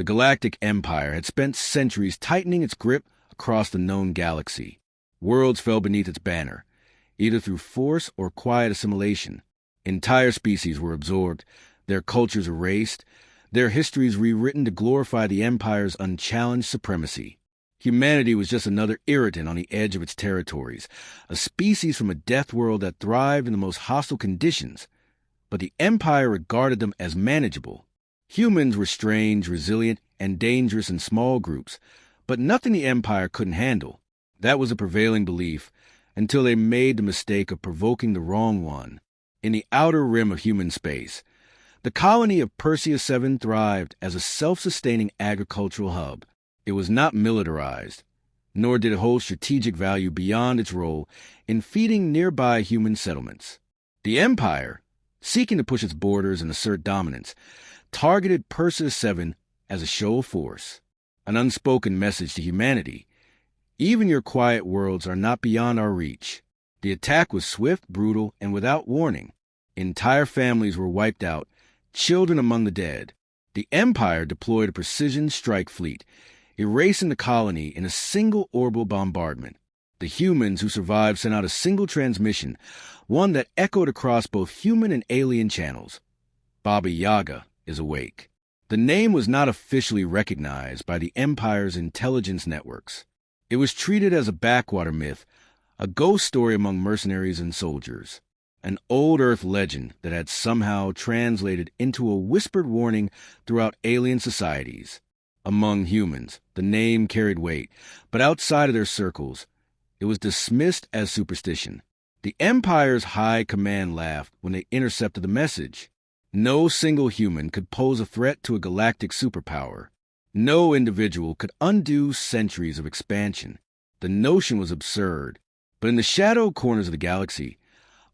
The Galactic Empire had spent centuries tightening its grip across the known galaxy. Worlds fell beneath its banner, either through force or quiet assimilation. Entire species were absorbed, their cultures erased, their histories rewritten to glorify the Empire's unchallenged supremacy. Humanity was just another irritant on the edge of its territories, a species from a death world that thrived in the most hostile conditions. But the Empire regarded them as manageable. Humans were strange, resilient, and dangerous in small groups, but nothing the Empire couldn't handle. That was a prevailing belief, until they made the mistake of provoking the wrong one. In the outer rim of human space, the colony of Perseus 7 thrived as a self-sustaining agricultural hub. It was not militarized, nor did it hold strategic value beyond its role in feeding nearby human settlements. The Empire, seeking to push its borders and assert dominance, targeted Perseus 7 as a show of force, an unspoken message to humanity. Even your quiet worlds are not beyond our reach. The attack was swift, brutal, and without warning. Entire families were wiped out, children among the dead. The Empire deployed a precision strike fleet, erasing the colony in a single orbital bombardment. The humans who survived sent out a single transmission, one that echoed across both human and alien channels. Baba Yaga is awake. The name was not officially recognized by the Empire's intelligence networks. It was treated as a backwater myth, a ghost story among mercenaries and soldiers, an old Earth legend that had somehow translated into a whispered warning throughout alien societies. Among humans, the name carried weight, but outside of their circles, it was dismissed as superstition. The Empire's high command laughed when they intercepted the message. No single human could pose a threat to a galactic superpower. No individual could undo centuries of expansion. The notion was absurd, but in the shadow corners of the galaxy,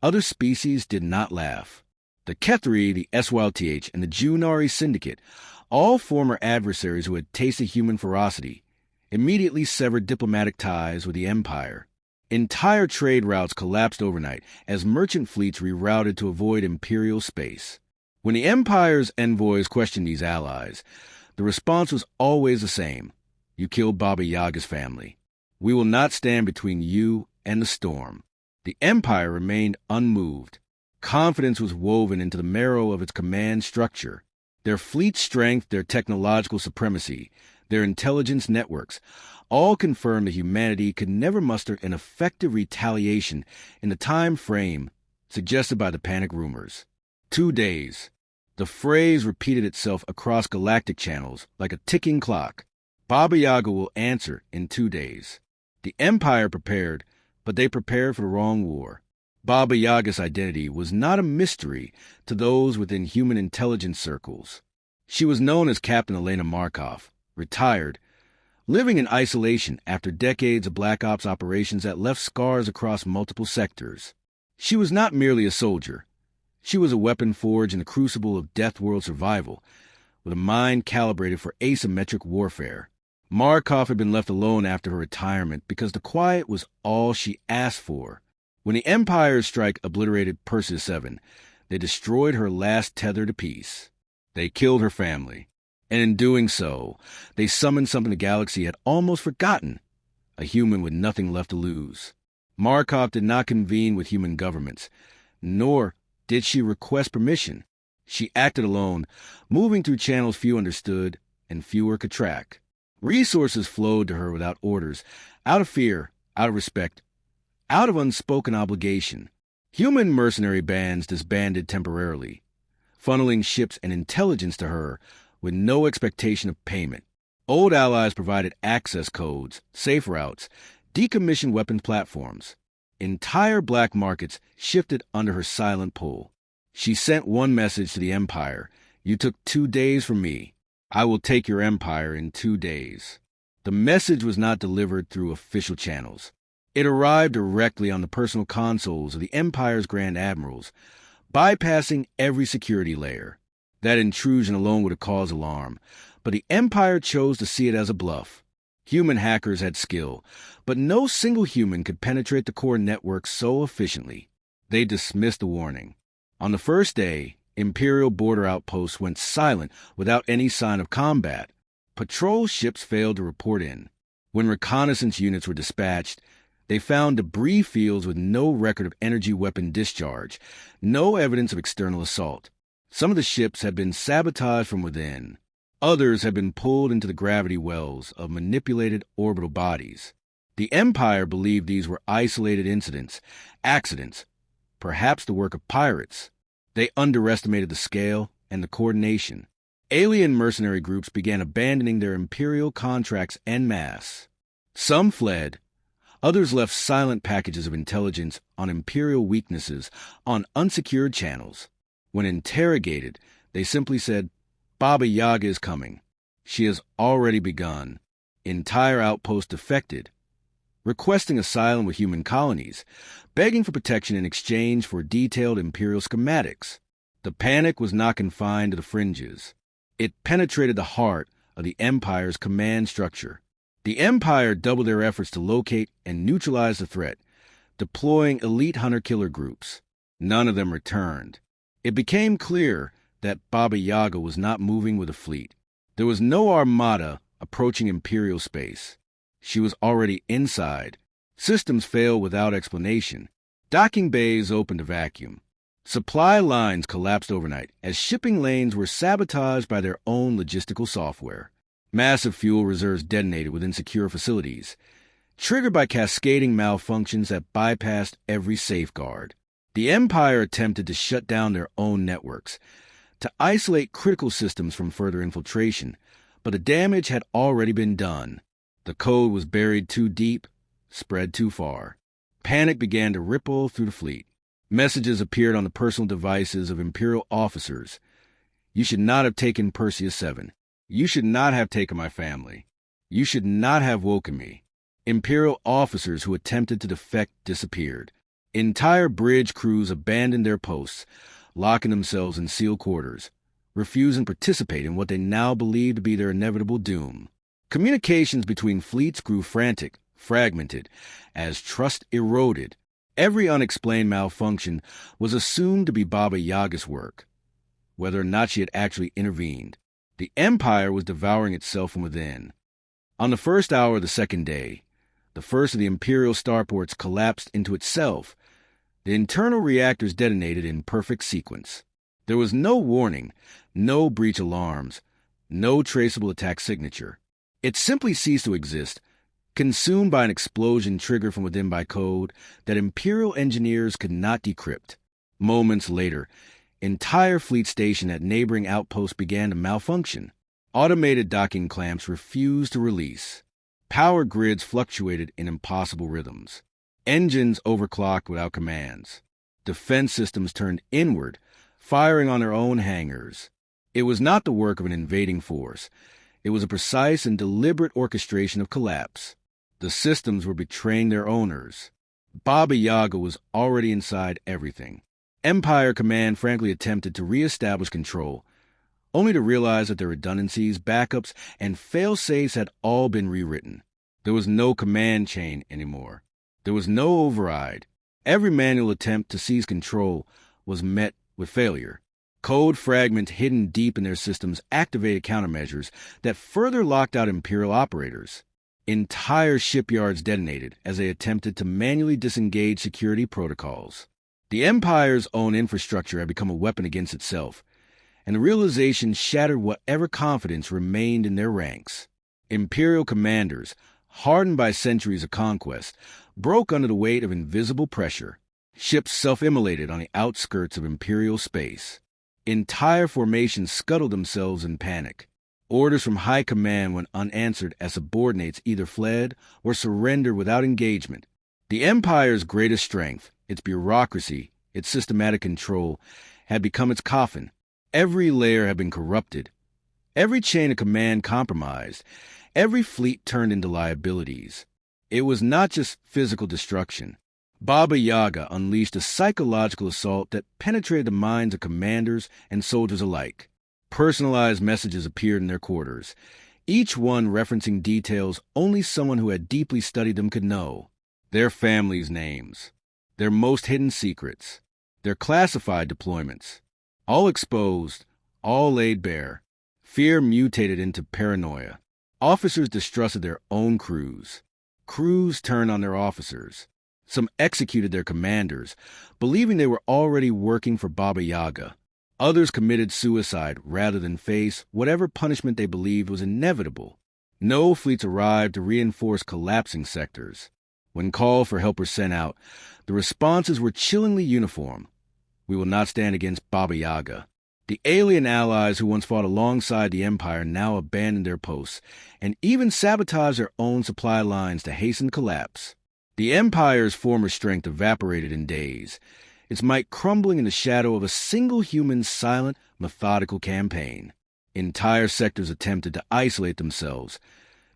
other species did not laugh. The Kethri, the SYLTH, and the Junari Syndicate, all former adversaries who had tasted human ferocity, immediately severed diplomatic ties with the Empire. Entire trade routes collapsed overnight as merchant fleets rerouted to avoid Imperial space. When the Empire's envoys questioned these allies, the response was always the same. You killed Baba Yaga's family. We will not stand between you and the storm. The Empire remained unmoved. Confidence was woven into the marrow of its command structure. Their fleet strength, their technological supremacy, their intelligence networks, all confirmed that humanity could never muster an effective retaliation in the time frame suggested by the panic rumors. 2 days. The phrase repeated itself across galactic channels like a ticking clock. Baba Yaga will answer in 2 days. The Empire prepared, but they prepared for the wrong war. Baba Yaga's identity was not a mystery to those within human intelligence circles. She was known as Captain Elena Markov, retired, living in isolation after decades of Black Ops operations that left scars across multiple sectors. She was not merely a soldier. She was a weapon forged in the crucible of deathworld survival, with a mind calibrated for asymmetric warfare. Markov had been left alone after her retirement because the quiet was all she asked for. When the Empire's strike obliterated Perseus 7, they destroyed her last tether to peace. They killed her family, and in doing so, they summoned something the galaxy had almost forgotten, a human with nothing left to lose. Markov did not convene with human governments, nor did she request permission. She acted alone, moving through channels few understood and fewer could track. Resources flowed to her without orders, out of fear, out of respect, out of unspoken obligation. Human mercenary bands disbanded temporarily, funneling ships and intelligence to her with no expectation of payment. Old allies provided access codes, safe routes, decommissioned weapons platforms. Entire black markets shifted under her silent pull. She sent one message to the Empire: "You took 2 days from me. I will take your empire in 2 days." The message was not delivered through official channels. It arrived directly on the personal consoles of the Empire's Grand Admirals, bypassing every security layer. That intrusion alone would have caused alarm, but the Empire chose to see it as a bluff. Human hackers had skill, but no single human could penetrate the core network so efficiently. They dismissed the warning. On the first day, Imperial border outposts went silent without any sign of combat. Patrol ships failed to report in. When reconnaissance units were dispatched, they found debris fields with no record of energy weapon discharge, no evidence of external assault. Some of the ships had been sabotaged from within. Others had been pulled into the gravity wells of manipulated orbital bodies. The Empire believed these were isolated incidents, accidents, perhaps the work of pirates. They underestimated the scale and the coordination. Alien mercenary groups began abandoning their Imperial contracts en masse. Some fled. Others left silent packages of intelligence on Imperial weaknesses on unsecured channels. When interrogated, they simply said, "Baba Yaga is coming. She has already begun." Entire outposts defected, requesting asylum with human colonies, begging for protection in exchange for detailed Imperial schematics. The panic was not confined to the fringes. It penetrated the heart of the Empire's command structure. The Empire doubled their efforts to locate and neutralize the threat, deploying elite hunter-killer groups. None of them returned. It became clear that Baba Yaga was not moving with a fleet. There was no armada approaching Imperial space. She was already inside. Systems failed without explanation. Docking bays opened to vacuum. Supply lines collapsed overnight as shipping lanes were sabotaged by their own logistical software. Massive fuel reserves detonated within secure facilities, triggered by cascading malfunctions that bypassed every safeguard. The Empire attempted to shut down their own networks, to isolate critical systems from further infiltration, but the damage had already been done. The code was buried too deep, spread too far. Panic began to ripple through the fleet. Messages appeared on the personal devices of Imperial officers. "You should not have taken Perseus 7. You should not have taken my family. You should not have woken me." Imperial officers who attempted to defect disappeared. Entire bridge crews abandoned their posts, locking themselves in sealed quarters, refusing to participate in what they now believed to be their inevitable doom. Communications between fleets grew frantic, fragmented, as trust eroded. Every unexplained malfunction was assumed to be Baba Yaga's work, whether or not she had actually intervened. The Empire was devouring itself from within. On the first hour of the second day, the first of the Imperial starports collapsed into itself. The internal reactors detonated in perfect sequence. There was no warning, no breach alarms, no traceable attack signature. It simply ceased to exist, consumed by an explosion triggered from within by code that Imperial engineers could not decrypt. Moments later, entire fleet station at neighboring outposts began to malfunction. Automated docking clamps refused to release. Power grids fluctuated in impossible rhythms. Engines overclocked without commands. Defense systems turned inward, firing on their own hangars. It was not the work of an invading force. It was a precise and deliberate orchestration of collapse. The systems were betraying their owners. Baba Yaga was already inside everything. Empire Command frankly attempted to re-establish control, only to realize that their redundancies, backups, and fail-safes had all been rewritten. There was no command chain anymore. There was no override. Every manual attempt to seize control was met with failure. Code fragments hidden deep in their systems activated countermeasures that further locked out Imperial operators. Entire shipyards detonated as they attempted to manually disengage security protocols. The Empire's own infrastructure had become a weapon against itself, and the realization shattered whatever confidence remained in their ranks. Imperial commanders, hardened by centuries of conquest, broke under the weight of invisible pressure. Ships self-immolated on the outskirts of Imperial space. Entire formations scuttled themselves in panic. Orders from high command went unanswered as subordinates either fled or surrendered without engagement. The Empire's greatest strength, its bureaucracy, its systematic control, had become its coffin. Every layer had been corrupted. Every chain of command compromised. Every fleet turned into liabilities. It was not just physical destruction. Baba Yaga unleashed a psychological assault that penetrated the minds of commanders and soldiers alike. Personalized messages appeared in their quarters, each one referencing details only someone who had deeply studied them could know. Their families' names, their most hidden secrets, their classified deployments. All exposed, all laid bare. Fear mutated into paranoia. Officers distrusted their own crews. Crews turned on their officers. Some executed their commanders, believing they were already working for Baba Yaga. Others committed suicide rather than face whatever punishment they believed was inevitable. No fleets arrived to reinforce collapsing sectors. When called for help were sent out, the responses were chillingly uniform. We will not stand against Baba Yaga. The alien allies who once fought alongside the Empire now abandoned their posts and even sabotaged their own supply lines to hasten collapse. The Empire's former strength evaporated in days, its might crumbling in the shadow of a single human's silent, methodical campaign. Entire sectors attempted to isolate themselves,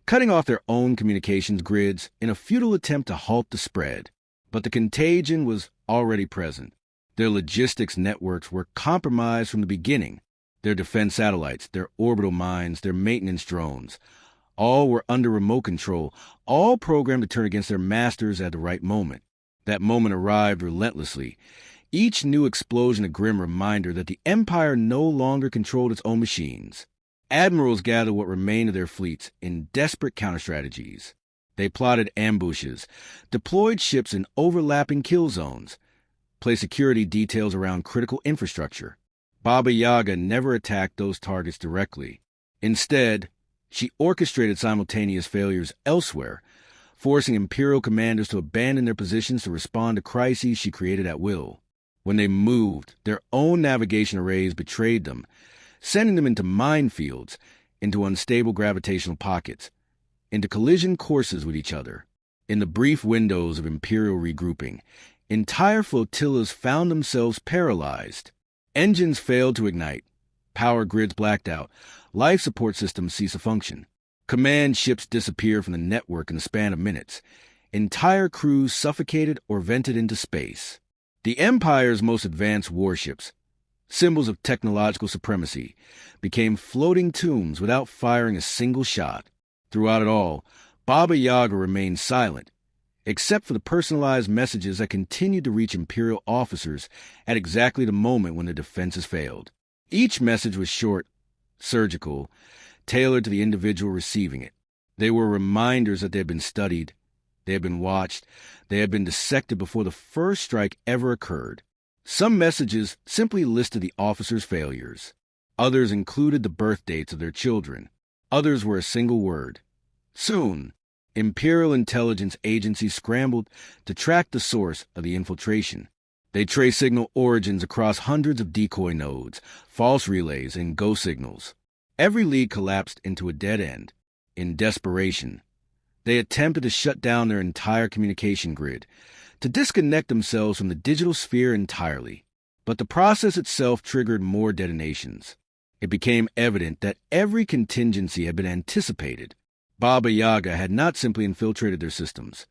cutting off their own communications grids in a futile attempt to halt the spread. But the contagion was already present. Their logistics networks were compromised from the beginning. Their defense satellites, their orbital mines, their maintenance drones, all were under remote control, all programmed to turn against their masters at the right moment. That moment arrived relentlessly. Each new explosion a grim reminder that the Empire no longer controlled its own machines. Admirals gathered what remained of their fleets in desperate counter-strategies. They plotted ambushes, deployed ships in overlapping kill zones, placed security details around critical infrastructure. Baba Yaga never attacked those targets directly. Instead, she orchestrated simultaneous failures elsewhere, forcing Imperial commanders to abandon their positions to respond to crises she created at will. When they moved, their own navigation arrays betrayed them, sending them into minefields, into unstable gravitational pockets, into collision courses with each other. In the brief windows of Imperial regrouping, entire flotillas found themselves paralyzed. Engines failed to ignite, power grids blacked out, life support systems ceased to function. Command ships disappeared from the network in the span of minutes. Entire crews suffocated or vented into space. The Empire's most advanced warships, symbols of technological supremacy, became floating tombs without firing a single shot. Throughout it all, Baba Yaga remained silent, except for the personalized messages that continued to reach Imperial officers at exactly the moment when their defenses failed. Each message was short, surgical, tailored to the individual receiving it. They were reminders that they had been studied, they had been watched, they had been dissected before the first strike ever occurred. Some messages simply listed the officers' failures. Others included the birth dates of their children. Others were a single word: soon. Imperial intelligence agencies scrambled to track the source of the infiltration. They traced signal origins across hundreds of decoy nodes, false relays, and go signals. Every lead collapsed into a dead end. In desperation, they attempted to shut down their entire communication grid, to disconnect themselves from the digital sphere entirely. But the process itself triggered more detonations. It became evident that every contingency had been anticipated. Baba Yaga had not simply infiltrated their systems.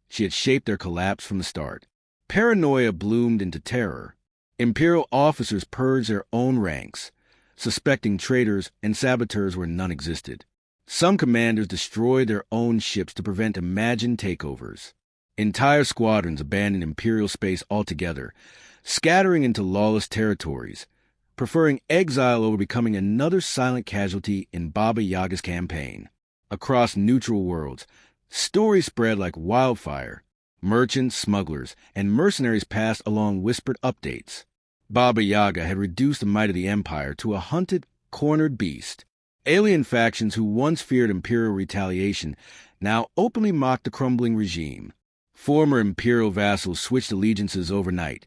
She had shaped their collapse from the start. Paranoia bloomed into terror. Imperial officers purged their own ranks, suspecting traitors and saboteurs where none existed. Some commanders destroyed their own ships to prevent imagined takeovers. Entire squadrons abandoned Imperial space altogether, scattering into lawless territories, preferring exile over becoming another silent casualty in Baba Yaga's campaign. Across neutral worlds, stories spread like wildfire. Merchants, smugglers, and mercenaries passed along whispered updates. Baba Yaga had reduced the might of the Empire to a hunted, cornered beast. Alien factions who once feared Imperial retaliation now openly mocked the crumbling regime. Former Imperial vassals switched allegiances overnight,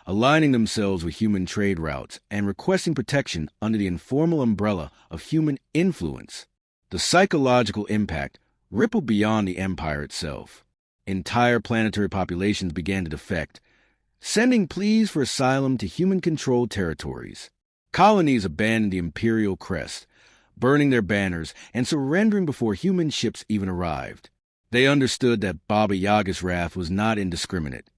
aligning themselves with human trade routes and requesting protection under the informal umbrella of human influence. The psychological impact rippled beyond the Empire itself. Entire planetary populations began to defect, sending pleas for asylum to human-controlled territories. Colonies abandoned the Imperial crest, burning their banners and surrendering before human ships even arrived. They understood that Baba Yaga's wrath was not indiscriminate,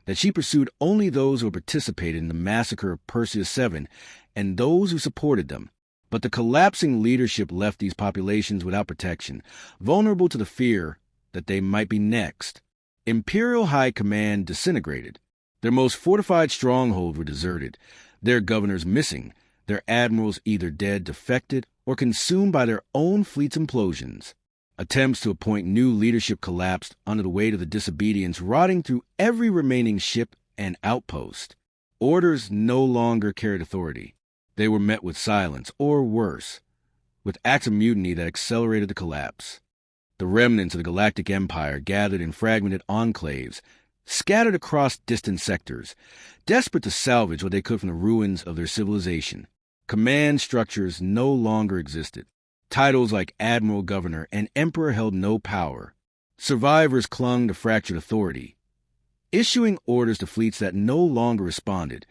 that she pursued only those who participated in the massacre of Perseus VII and those who supported them. But the collapsing leadership left these populations without protection, vulnerable to the fear that they might be next. Imperial High Command disintegrated. Their most fortified strongholds were deserted, their governors missing, their admirals either dead, defected, or consumed by their own fleet's implosions. Attempts to appoint new leadership collapsed under the weight of the disobedience rotting through every remaining ship and outpost. Orders no longer carried authority. They were met with silence, or worse, with acts of mutiny that accelerated the collapse. The remnants of the Galactic Empire gathered in fragmented enclaves, scattered across distant sectors, desperate to salvage what they could from the ruins of their civilization. Command structures no longer existed. Titles like Admiral, Governor, and Emperor held no power. Survivors clung to fractured authority, issuing orders to fleets that no longer responded,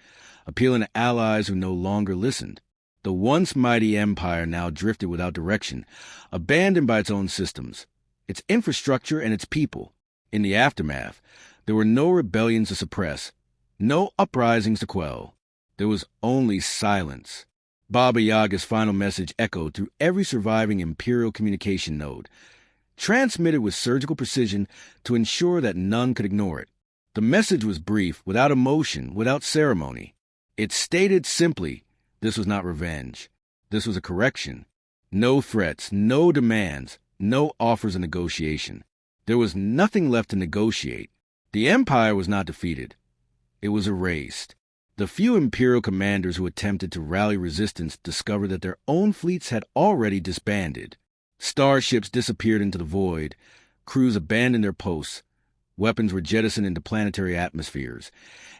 appealing to allies who no longer listened. The once mighty empire now drifted without direction, abandoned by its own systems, its infrastructure, and its people. In the aftermath, there were no rebellions to suppress, no uprisings to quell. There was only silence. Baba Yaga's final message echoed through every surviving Imperial communication node, transmitted with surgical precision to ensure that none could ignore it. The message was brief, without emotion, without ceremony. It stated simply, this was not revenge. This was a correction. No threats, no demands, no offers of negotiation. There was nothing left to negotiate. The Empire was not defeated. It was erased. The few Imperial commanders who attempted to rally resistance discovered that their own fleets had already disbanded. Starships disappeared into the void, crews abandoned their posts, weapons were jettisoned into planetary atmospheres,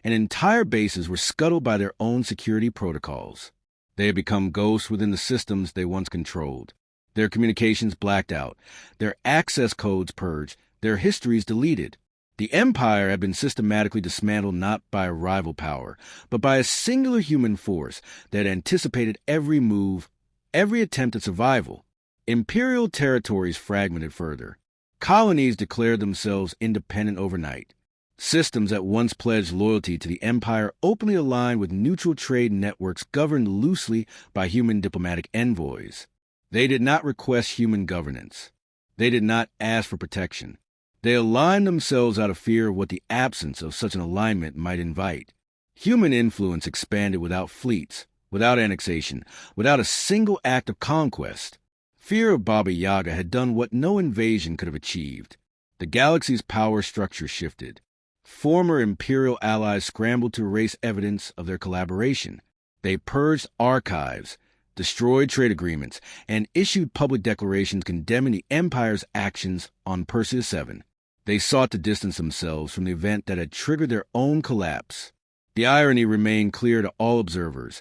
and entire bases were scuttled by their own security protocols. They had become ghosts within the systems they once controlled. Their communications blacked out, their access codes purged, their histories deleted. The Empire had been systematically dismantled not by a rival power, but by a singular human force that anticipated every move, every attempt at survival. Imperial territories fragmented further. Colonies declared themselves independent overnight. Systems that once pledged loyalty to the Empire openly aligned with neutral trade networks governed loosely by human diplomatic envoys. They did not request human governance. They did not ask for protection. They aligned themselves out of fear of what the absence of such an alignment might invite. Human influence expanded without fleets, without annexation, without a single act of conquest. Fear of Baba Yaga had done what no invasion could have achieved. The galaxy's power structure shifted. Former Imperial allies scrambled to erase evidence of their collaboration. They purged archives, destroyed trade agreements, and issued public declarations condemning the Empire's actions on Perseus 7. They sought to distance themselves from the event that had triggered their own collapse. The irony remained clear to all observers.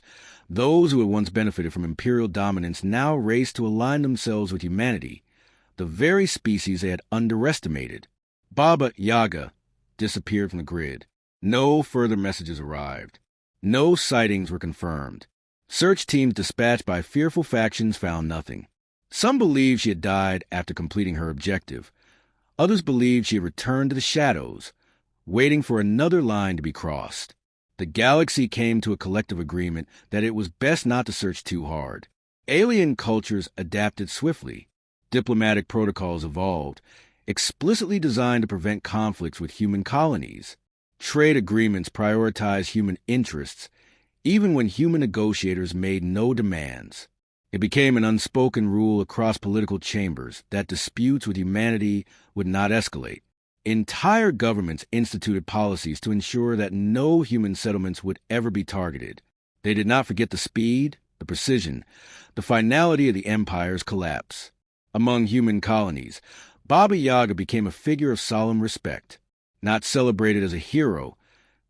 Those who had once benefited from Imperial dominance now raced to align themselves with humanity, the very species they had underestimated. Baba Yaga disappeared from the grid. No further messages arrived. No sightings were confirmed. Search teams dispatched by fearful factions found nothing. Some believed she had died after completing her objective. Others believed she had returned to the shadows, waiting for another line to be crossed. The galaxy came to a collective agreement that it was best not to search too hard. Alien cultures adapted swiftly. Diplomatic protocols evolved, explicitly designed to prevent conflicts with human colonies. Trade agreements prioritized human interests, even when human negotiators made no demands. It became an unspoken rule across political chambers that disputes with humanity would not escalate. Entire governments instituted policies to ensure that no human settlements would ever be targeted. They did not forget the speed, the precision, the finality of the Empire's collapse. Among human colonies, Baba Yaga became a figure of solemn respect, not celebrated as a hero,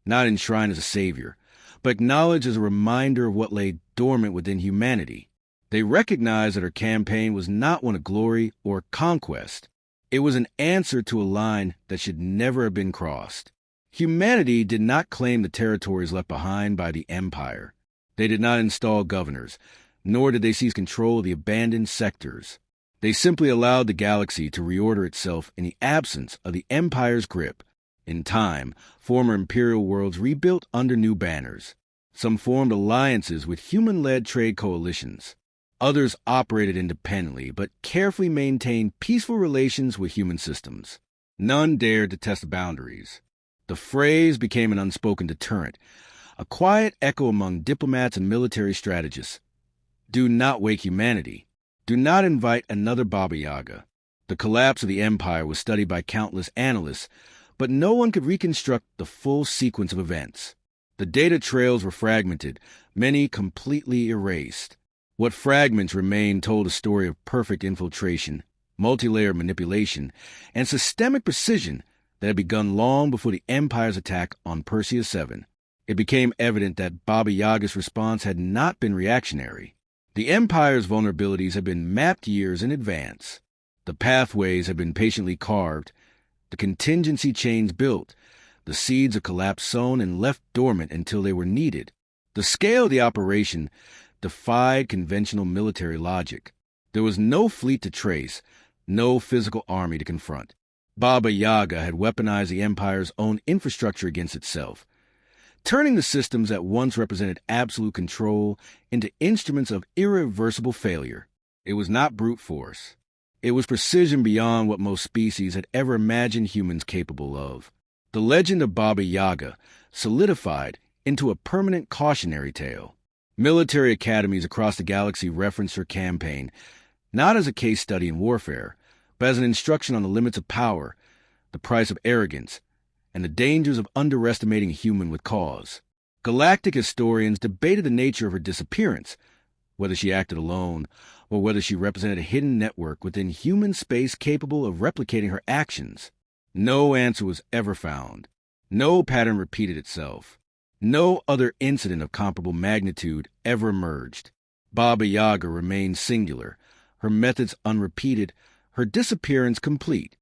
not enshrined as a savior, but acknowledged as a reminder of what lay dormant within humanity. They recognized that her campaign was not one of glory or conquest. It was an answer to a line that should never have been crossed. Humanity did not claim the territories left behind by the Empire. They did not install governors, nor did they seize control of the abandoned sectors. They simply allowed the galaxy to reorder itself in the absence of the Empire's grip. In time, former Imperial worlds rebuilt under new banners. Some formed alliances with human-led trade coalitions. Others operated independently, but carefully maintained peaceful relations with human systems. None dared to test the boundaries. The phrase became an unspoken deterrent, a quiet echo among diplomats and military strategists. Do not wake humanity. Do not invite another Baba Yaga. The collapse of the empire was studied by countless analysts, but no one could reconstruct the full sequence of events. The data trails were fragmented, many completely erased. What fragments remained told a story of perfect infiltration, multi-layered manipulation, and systemic precision that had begun long before the Empire's attack on Perseus 7. It became evident that Baba Yaga's response had not been reactionary. The Empire's vulnerabilities had been mapped years in advance. The pathways had been patiently carved, the contingency chains built, the seeds of collapse sown and left dormant until they were needed. The scale of the operation defied conventional military logic. There was no fleet to trace, no physical army to confront. Baba Yaga had weaponized the Empire's own infrastructure against itself, turning the systems that once represented absolute control into instruments of irreversible failure. It was not brute force. It was precision beyond what most species had ever imagined humans capable of. The legend of Baba Yaga solidified into a permanent cautionary tale. Military academies across the galaxy referenced her campaign, not as a case study in warfare, but as an instruction on the limits of power, the price of arrogance, and the dangers of underestimating a human with cause. Galactic historians debated the nature of her disappearance, whether she acted alone, or whether she represented a hidden network within human space capable of replicating her actions. No answer was ever found. No pattern repeated itself. No other incident of comparable magnitude ever emerged. Baba Yaga remained singular, her methods unrepeated, her disappearance complete.